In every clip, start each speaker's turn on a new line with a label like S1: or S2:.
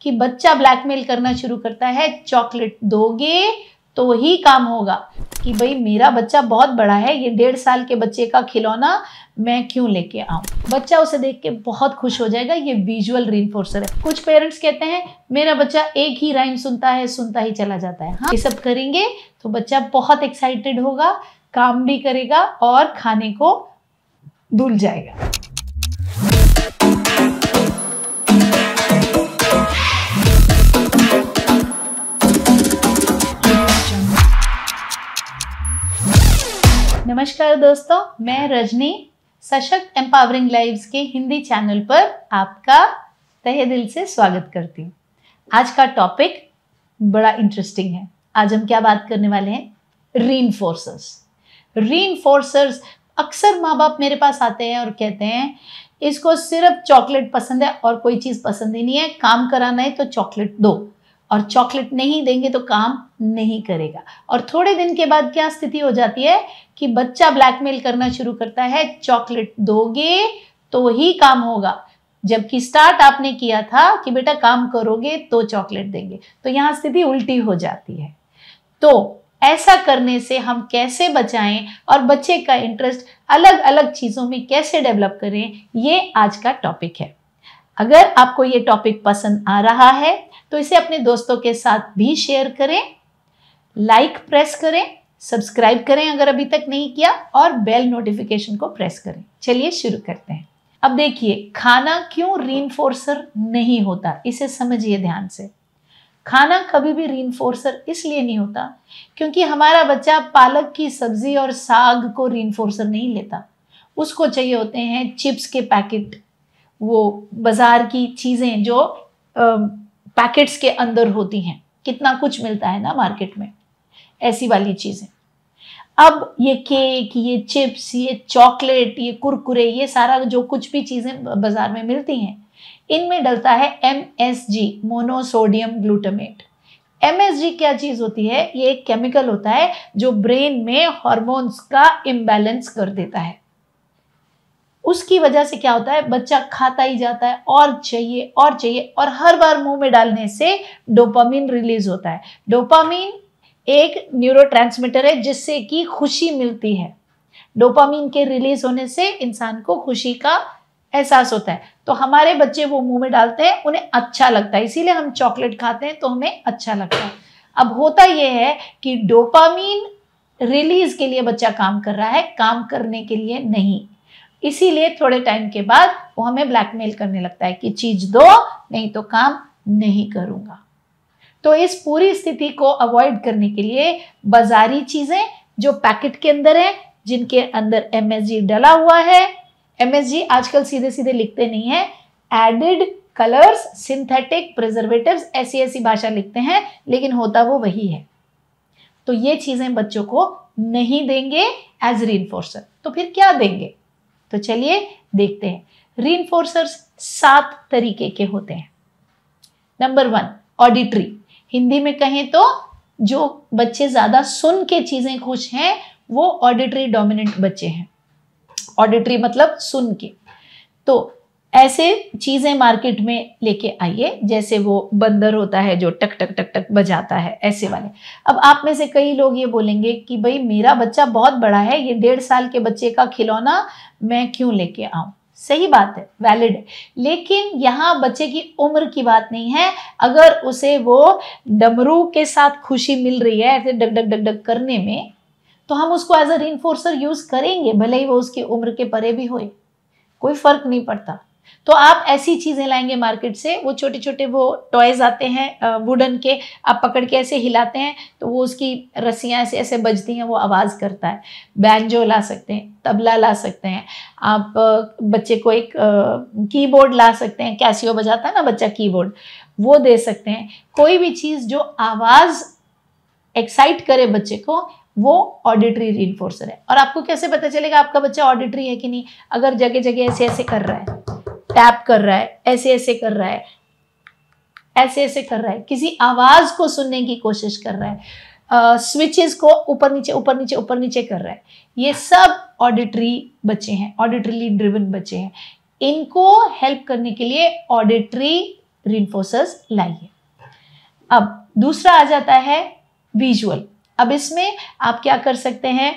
S1: कि बच्चा ब्लैकमेल करना शुरू करता है, चॉकलेट दोगे तो ही काम होगा, कि भाई मेरा बच्चा बहुत बड़ा है, ये 1.5 साल के बच्चे का खिलौना मैं क्यों लेके आऊं। बच्चा उसे देख के बहुत खुश हो जाएगा। ये विजुअल रीइंफोर्सर है। कुछ पेरेंट्स कहते हैं मेरा बच्चा एक ही राइम सुनता ही चला जाता है। हाँ, ये सब करेंगे तो बच्चा बहुत एक्साइटेड होगा, काम भी करेगा और खाने को भूल जाएगा। नमस्कार दोस्तों, मैं रजनी सशक्त एम्पावरिंग लाइव्स के हिंदी चैनल पर आपका तहे दिल से स्वागत करती हूँ। आज का टॉपिक बड़ा इंटरेस्टिंग है। आज हम क्या बात करने वाले हैं? रीइंफोर्सर्स। अक्सर माँ बाप मेरे पास आते हैं और कहते हैं इसको सिर्फ चॉकलेट पसंद है और कोई चीज़ पसंद ही नहीं है, काम कराना है तो चॉकलेट दो, और चॉकलेट नहीं देंगे तो काम नहीं करेगा। और थोड़े दिन के बाद क्या स्थिति हो जाती है कि बच्चा ब्लैकमेल करना शुरू करता है, चॉकलेट दोगे तो ही काम होगा, जबकि स्टार्ट आपने किया था कि बेटा काम करोगे तो चॉकलेट देंगे। तो यहाँ स्थिति उल्टी हो जाती है। तो ऐसा करने से हम कैसे बचाएं और बच्चे का इंटरेस्ट अलग अलग चीज़ों में कैसे डेवलप करें, ये आज का टॉपिक है। अगर आपको ये टॉपिक पसंद आ रहा है तो इसे अपने दोस्तों के साथ भी शेयर करें, लाइक प्रेस करें, सब्सक्राइब करें अगर अभी तक नहीं किया, और बेल नोटिफिकेशन को प्रेस करें। चलिए शुरू करते हैं। अब देखिए, खाना क्यों रीइंफोर्सर नहीं होता, इसे समझिए ध्यान से। खाना कभी भी रीइंफोर्सर इसलिए नहीं होता क्योंकि हमारा बच्चा पालक की सब्जी और साग को रीइंफोर्सर नहीं लेता। उसको चाहिए होते हैं चिप्स के पैकेट, वो बाजार की चीज़ें जो पैकेट्स के अंदर होती हैं, कितना कुछ मिलता है ना मार्केट में, ऐसी वाली चीज़ें। अब ये केक, ये चिप्स, ये चॉकलेट, ये कुरकुरे, ये सारा जो कुछ भी चीज़ें बाजार में मिलती हैं, इनमें डलता है MSG, मोनोसोडियम ग्लूटामेट। MSG क्या चीज़ होती है? ये एक केमिकल होता है जो ब्रेन में हार्मोन्स का इम्बैलेंस कर देता है। उसकी वजह से क्या होता है, बच्चा खाता ही जाता है और चाहिए और चाहिए, और हर बार मुंह में डालने से डोपामिन रिलीज होता है। डोपामिन एक न्यूरोट्रांसमीटर है जिससे कि खुशी मिलती है। डोपामिन के रिलीज होने से इंसान को खुशी का एहसास होता है। तो हमारे बच्चे वो मुंह में डालते हैं, उन्हें अच्छा लगता है, इसीलिए हम चॉकलेट खाते हैं तो हमें अच्छा लगता है। अब होता यह है कि डोपामिन रिलीज के लिए बच्चा काम कर रहा है, काम करने के लिए नहीं। इसीलिए थोड़े टाइम के बाद वो हमें ब्लैकमेल करने लगता है कि चीज दो, नहीं तो काम नहीं करूंगा। तो इस पूरी स्थिति को अवॉइड करने के लिए बाजारी चीजें जो पैकेट के अंदर है, जिनके अंदर MSG डला हुआ है, MSG आजकल सीधे सीधे लिखते नहीं है, एडेड कलर्स, सिंथेटिक प्रिजर्वेटिव्स, ऐसी भाषा लिखते हैं, लेकिन होता वो वही है। तो ये चीजें बच्चों को नहीं देंगे एज रीइंफोर्सर। तो फिर क्या देंगे? तो चलिए देखते हैं। रीइंफोर्सर्स 7 तरीके के होते हैं। Number 1, auditory. हिंदी में कहें तो जो बच्चे ज्यादा सुन के चीजें खुश हैं वो ऑडिटरी डोमिनेंट बच्चे हैं। ऑडिटरी मतलब सुन के। तो ऐसे चीजें मार्केट में लेके आइए, जैसे वो बंदर होता है जो टक टक टक टक बजाता है, ऐसे वाले। अब आप में से कई लोग ये बोलेंगे कि भाई मेरा बच्चा बहुत बड़ा है, ये 1.5 साल के बच्चे का खिलौना मैं क्यों लेके आऊं। सही बात है, वैलिड है, लेकिन यहाँ बच्चे की उम्र की बात नहीं है। अगर उसे वो डमरू के साथ खुशी मिल रही है ऐसे डग डग डग डग करने में, तो हम उसको एज अ रीइंफोर्सर यूज करेंगे, भले ही वो उसकी उम्र के परे भी होए, कोई फर्क नहीं पड़ता। तो आप ऐसी चीजें लाएंगे मार्केट से, वो छोटे छोटे वो टॉयज आते हैं वुडन के, आप पकड़ के ऐसे हिलाते हैं तो वो उसकी रस्सियां ऐसे ऐसे बजती हैं, वो आवाज़ करता है। बैंजो ला सकते हैं, तबला ला सकते हैं, आप बच्चे को एक कीबोर्ड ला सकते हैं, कैसियो बजाता है ना बच्चा कीबोर्ड, वो दे सकते हैं। कोई भी चीज़ जो आवाज़ एक्साइट करे बच्चे को, वो ऑडिटरी रीइंफोर्सर है। और आपको कैसे पता चलेगा आपका बच्चा ऑडिटरी है कि नहीं? अगर जगह जगह ऐसे ऐसे कर रहा है, टैप कर रहा है, ऐसे ऐसे कर रहा है, ऐसे ऐसे कर रहा है, किसी आवाज को सुनने की कोशिश कर रहा है, स्विचेस को ऊपर नीचे ऊपर नीचे ऊपर नीचे कर रहा है, ये सब ऑडिटरी बच्चे हैं, ऑडिटरीली ड्रिवन बच्चे हैं। इनको हेल्प करने के लिए ऑडिटरी रीइंफोर्सर्स लाइए। अब दूसरा आ जाता है विजुअल। अब इसमें आप क्या कर सकते हैं,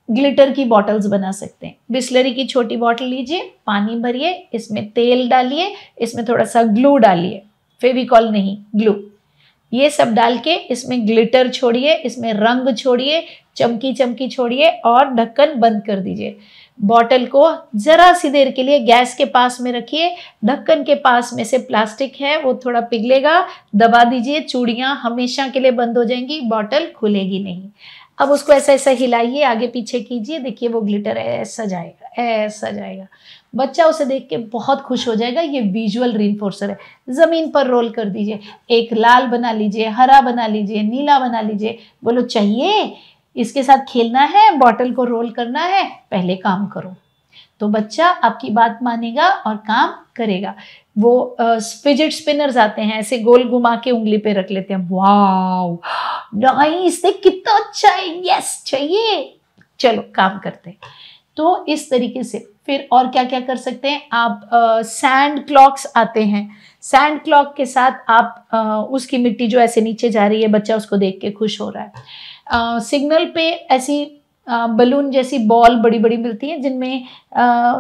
S1: ग्लिटर की बॉटल्स बना सकते हैं। बिस्लरी की छोटी बॉटल लीजिए, पानी भरिए, इसमें तेल डालिए, इसमें थोड़ा सा ग्लू डालिए, फेविकॉल नहीं ग्लू, ये सब डाल के इसमें ग्लिटर छोड़िए, इसमें रंग छोड़िए, चमकी चमकी छोड़िए और ढक्कन बंद कर दीजिए। बॉटल को जरा सी देर के लिए गैस के पास में रखिए, ढक्कन के पास में से प्लास्टिक है वो थोड़ा पिघलेगा, दबा दीजिए, चूड़ियाँ हमेशा के लिए बंद हो जाएंगी, बॉटल खुलेगी नहीं। अब उसको ऐसा ऐसा हिलाइए, आगे पीछे कीजिए, देखिए वो ग्लिटर ऐसा जाएगा, ऐसा जाएगा। बच्चा उसे देख के बहुत खुश हो जाएगा। ये विजुअल रीइंफोर्सर है। ज़मीन पर रोल कर दीजिए, एक लाल बना लीजिए, हरा बना लीजिए, नीला बना लीजिए, बोलो चाहिए इसके साथ खेलना है, बॉटल को रोल करना है, पहले काम करो। तो बच्चा आपकी बात मानेगा और काम करेगा। वो फिजेट स्पिनर्स आते हैं, ऐसे गोल घुमा के उंगली पे रख लेते हैं, वाओ नाइस, देख कितना अच्छा है, यस चाहिए, चलो काम करते हैं। तो इस तरीके से फिर और क्या क्या कर सकते हैं आप, सैंड क्लॉक्स आते हैं, सैंड क्लॉक के साथ आप उसकी मिट्टी जो ऐसे नीचे जा रही है, बच्चा उसको देख के खुश हो रहा है। सिग्नल पे ऐसी बलून जैसी बॉल बड़ी बड़ी मिलती है जिनमें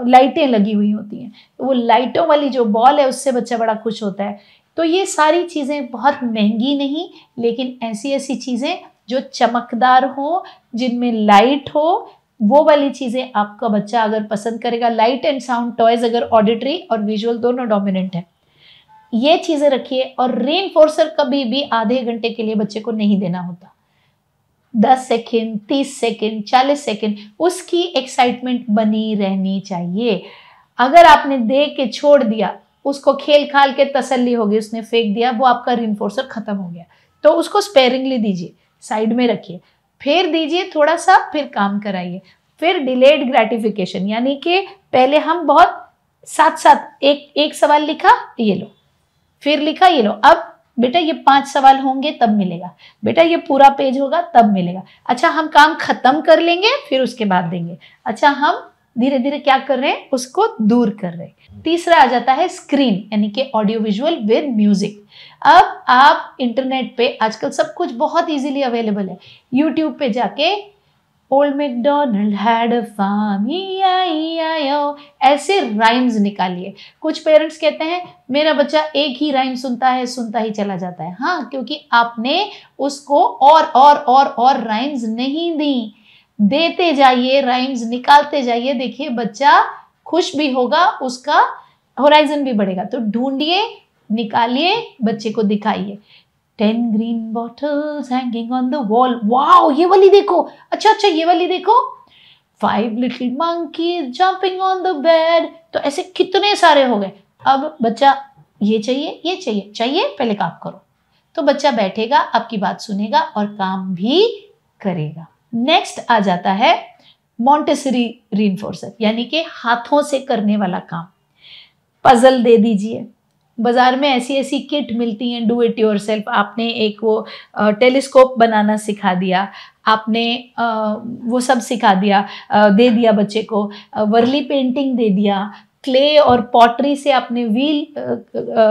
S1: लाइटें लगी हुई होती हैं, तो वो लाइटों वाली जो बॉल है उससे बच्चा बड़ा खुश होता है। तो ये सारी चीज़ें बहुत महंगी नहीं, लेकिन ऐसी ऐसी चीज़ें जो चमकदार हो, जिनमें लाइट हो, वो वाली चीज़ें आपका बच्चा अगर पसंद करेगा। लाइट एंड साउंड टॉयज अगर ऑडिटरी और विजुअल दोनों डोमिनेंट है, ये चीज़ें रखिए। और रीइंफोर्सर कभी भी आधे घंटे के लिए बच्चे को नहीं देना होता, 10 सेकेंड, 30 सेकेंड, 40 सेकेंड, उसकी एक्साइटमेंट बनी रहनी चाहिए। अगर आपने दे के छोड़ दिया, उसको खेल खाल के तसल्ली होगी, उसने फेंक दिया, वो आपका रीइंफोर्सर खत्म हो गया। तो उसको स्पेयरिंगली दीजिए, साइड में रखिए, फिर दीजिए थोड़ा सा, फिर काम कराइए। फिर डिलेड ग्रेटिफिकेशन, यानी कि पहले हम बहुत साथ साथ एक सवाल लिखा, ये लो, फिर लिखा, ये लो, अब बेटा ये 5 सवाल होंगे तब मिलेगा, बेटा ये पूरा पेज होगा तब मिलेगा, अच्छा हम काम खत्म कर लेंगे फिर उसके बाद देंगे, अच्छा हम धीरे धीरे क्या कर रहे हैं उसको दूर कर रहे हैं। तीसरा आ जाता है स्क्रीन, यानी कि ऑडियो विजुअल विद म्यूजिक। अब आप इंटरनेट पे आजकल सब कुछ बहुत इजीली अवेलेबल है, यूट्यूब पे जाके old McDonald had a farm, E-I-E-I-O, ऐसे राइम्स निकालिए। कुछ पेरेंट्स कहते हैं मेरा बच्चा एक ही राइम सुनता है, सुनता ही चला जाता है। हाँ, क्योंकि आपने उसको और राइम्स नहीं दी। देते जाइए, राइम्स निकालते जाइए, देखिए बच्चा खुश भी होगा, उसका होराइजन भी बढ़ेगा। तो ढूंढिए, निकालिए, बच्चे को दिखाइए। 10 green bottles hanging on the wall, wow ये वाली देखो, अच्छा ये वाली देखो। 5 little monkeys jumping on the bed, तो ऐसे कितने सारे हो गए। अब बच्चा ये चाहिए, पहले काम करो। तो बच्चा बैठेगा, आपकी बात सुनेगा और काम भी करेगा। नेक्स्ट आ जाता है मॉन्टेसरी रीइंफोर्सर, यानी कि हाथों से करने वाला काम। पजल दे दीजिए, बाजार में ऐसी ऐसी किट मिलती हैं, डू इट योरसेल्फ। आपने एक वो टेलीस्कोप बनाना सिखा दिया, आपने वो सब सिखा दिया, दे दिया बच्चे को, वर्ली पेंटिंग दे दिया, क्ले और पॉटरी से आपने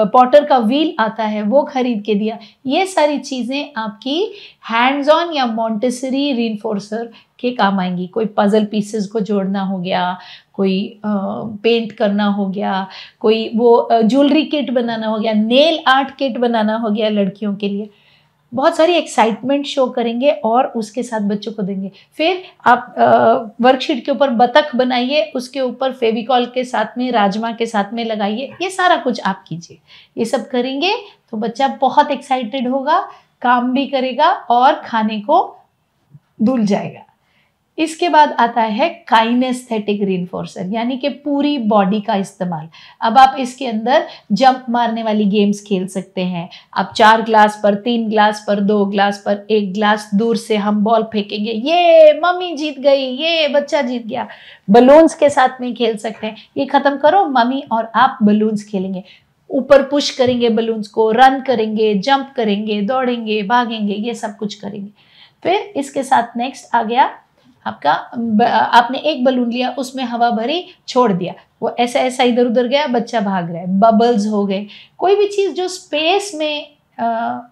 S1: पॉटर का व्हील आता है वो खरीद के दिया। ये सारी चीज़ें आपकी हैंड्स ऑन या मॉन्टेसरी रीइंफोर्सर के काम आएंगी। कोई पजल पीसेस को जोड़ना हो गया, कोई पेंट करना हो गया, कोई वो ज्वेलरी किट बनाना हो गया, नेल आर्ट किट बनाना हो गया लड़कियों के लिए। बहुत सारी एक्साइटमेंट शो करेंगे और उसके साथ बच्चों को देंगे। फिर आप वर्कशीट के ऊपर बतख बनाइए, उसके ऊपर फेविकॉल के साथ में, राजमा के साथ में लगाइए। ये सारा कुछ आप कीजिए। ये सब करेंगे तो बच्चा बहुत एक्साइटेड होगा, काम भी करेगा और खाने को भूल जाएगा। इसके बाद आता है काइनेस्थेटिक रीइंफोर्सर, यानी कि पूरी बॉडी का इस्तेमाल। अब आप इसके अंदर जंप मारने वाली गेम्स खेल सकते हैं। आप 4 ग्लास पर, 3 ग्लास पर, 2 ग्लास पर, 1 ग्लास दूर से हम बॉल फेंकेंगे, ये मम्मी जीत गई, ये बच्चा जीत गया। बलून्स के साथ में खेल सकते हैं। ये खत्म करो, मम्मी और आप बलून्स खेलेंगे, ऊपर पुश करेंगे बलून्स को, रन करेंगे, जंप करेंगे, दौड़ेंगे, भागेंगे, ये सब कुछ करेंगे। फिर इसके साथ नेक्स्ट आ गया आपका आपने एक बलून लिया, उसमें हवा भरी, छोड़ दिया, वो ऐसा ऐसा इधर उधर गया, बच्चा भाग रहा है, बबल्स हो गए। कोई भी चीज़ जो स्पेस में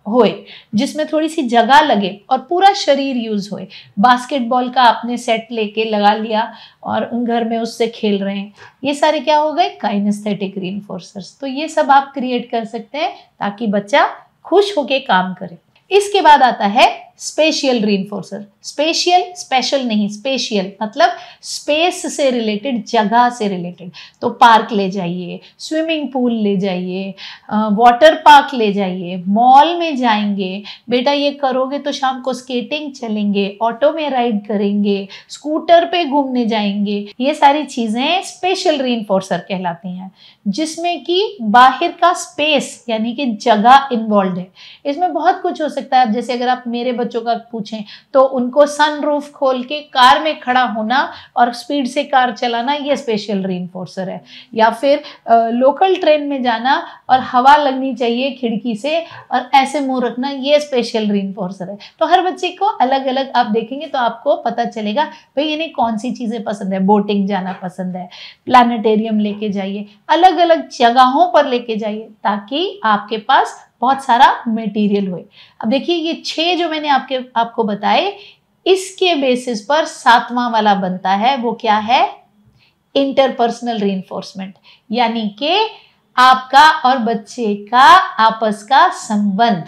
S1: होए, जिसमें थोड़ी सी जगह लगे और पूरा शरीर यूज होए। बास्केटबॉल का आपने सेट लेके लगा लिया और घर में उससे खेल रहे हैं, ये सारे क्या हो गए? काइनेस्थेटिक रीइंफोर्सर्स। तो ये सब आप क्रिएट कर सकते हैं ताकि बच्चा खुश होके काम करे। इसके बाद आता है स्पेशियल रीइंफोर्सर। स्पेशियल, स्पेशल नहीं, स्पेशियल मतलब स्पेस से रिलेटेड, जगह से रिलेटेड। तो पार्क ले जाइए, स्विमिंग पूल ले जाइए, वाटर पार्क ले जाइए, मॉल में जाएंगे, बेटा ये करोगे तो शाम को स्केटिंग चलेंगे, ऑटो में राइड करेंगे, स्कूटर पे घूमने जाएंगे। ये सारी चीजें स्पेशल रीइंफोर्सर कहलाती हैं, जिसमें कि बाहर का स्पेस यानी कि जगह इन्वॉल्व है। इसमें बहुत कुछ हो सकता है। अब जैसे अगर आप मेरे बच्चों का पूछें तो उनको सनरूफ खोल के कार में खड़ा होना और स्पीड से कार चलाना, ये स्पेशल रीइंफोर्सर है। या फिर लोकल ट्रेन में जाना और हवा लगनी चाहिए खिड़की से और ऐसे मुंह रखना, ये स्पेशल रीइंफोर्सर है। तो हर बच्चे को अलग अलग आप देखेंगे तो आपको पता चलेगा भाई इन्हें कौन सी चीजें पसंद है। बोटिंग जाना पसंद है, प्लानिटेरियम लेके जाइए, अलग अलग जगहों पर लेके जाइए ताकि आपके पास बहुत सारा मटेरियल हुए। अब देखिए ये 6 जो मैंने आपको बताए, इसके बेसिस पर 7वां वाला बनता है। वो क्या है? इंटरपर्सनल रीइंफोर्समेंट, यानी कि आपका और बच्चे का आपस का संबंध।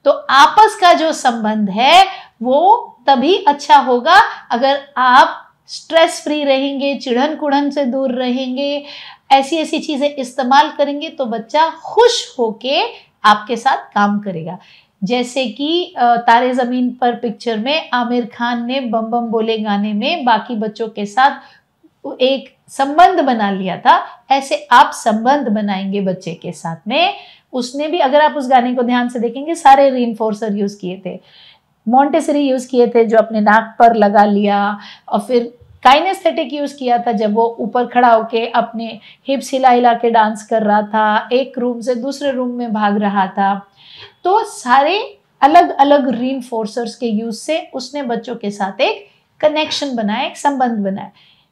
S1: तो आपस का जो संबंध है वो तभी अच्छा होगा अगर आप स्ट्रेस फ्री रहेंगे, चिढ़न कुढ़न से दूर रहेंगे, ऐसी ऐसी चीजें इस्तेमाल करेंगे तो बच्चा खुश होके आपके साथ काम करेगा। जैसे कि तारे जमीन पर पिक्चर में आमिर खान ने बम बम बोले गाने में बाकी बच्चों के साथ एक संबंध बना लिया था, ऐसे आप संबंध बनाएंगे बच्चे के साथ में। उसने भी, अगर आप उस गाने को ध्यान से देखेंगे, सारे रीइंफोर्सर यूज किए थे। मॉन्टेसरी यूज किए थे जो अपने नाक पर लगा लिया, और फिर काइनेस्थेटिक यूज किया था जब वो ऊपर खड़ा होके अपने हिप्स हिला हिला के डांस कर रहा था, एक रूम से दूसरे रूम में भाग रहा था। तो सारे अलग अलग रीइंफोर्सर्स के यूज से उसने बच्चों के साथ एक कनेक्शन बनाया, एक संबंध बनाया।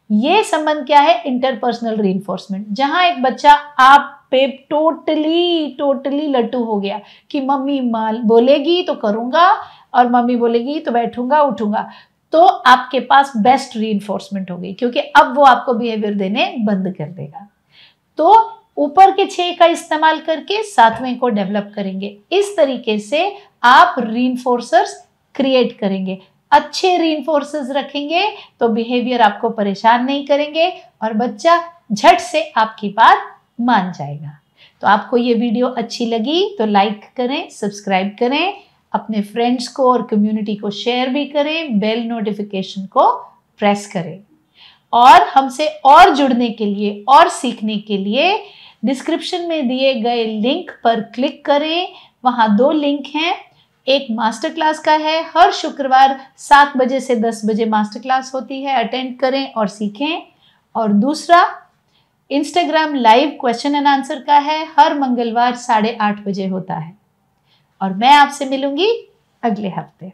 S1: ये संबंध क्या है? इंटरपर्सनल रीइंफोर्समेंट, जहां एक बच्चा आप पे टोटली लट्टू हो गया कि मम्मी माल बोलेगी तो करूंगा और मम्मी बोलेगी तो बैठूंगा उठूंगा, तो आपके पास बेस्ट रीइंफोर्समेंट होगी, क्योंकि अब वो आपको बिहेवियर देने बंद कर देगा। तो ऊपर के 6 का इस्तेमाल करके 7वें को डेवलप करेंगे। इस तरीके से आप रीइंफोर्सर्स क्रिएट करेंगे। अच्छे रीइंफोर्सर्स रखेंगे तो बिहेवियर आपको परेशान नहीं करेंगे और बच्चा झट से आपकी बात मान जाएगा। तो आपको ये वीडियो अच्छी लगी तो लाइक करें, सब्सक्राइब करें, अपने फ्रेंड्स को और कम्युनिटी को शेयर भी करें, बेल नोटिफिकेशन को प्रेस करें। और हमसे और जुड़ने के लिए और सीखने के लिए डिस्क्रिप्शन में दिए गए लिंक पर क्लिक करें। वहाँ 2 लिंक हैं, एक मास्टर क्लास का है, हर शुक्रवार 7 बजे से 10 बजे मास्टर क्लास होती है, अटेंड करें और सीखें। और दूसरा Instagram live question and answer का है, हर मंगलवार 8:30 बजे होता है। और मैं आपसे मिलूंगी अगले हफ्ते।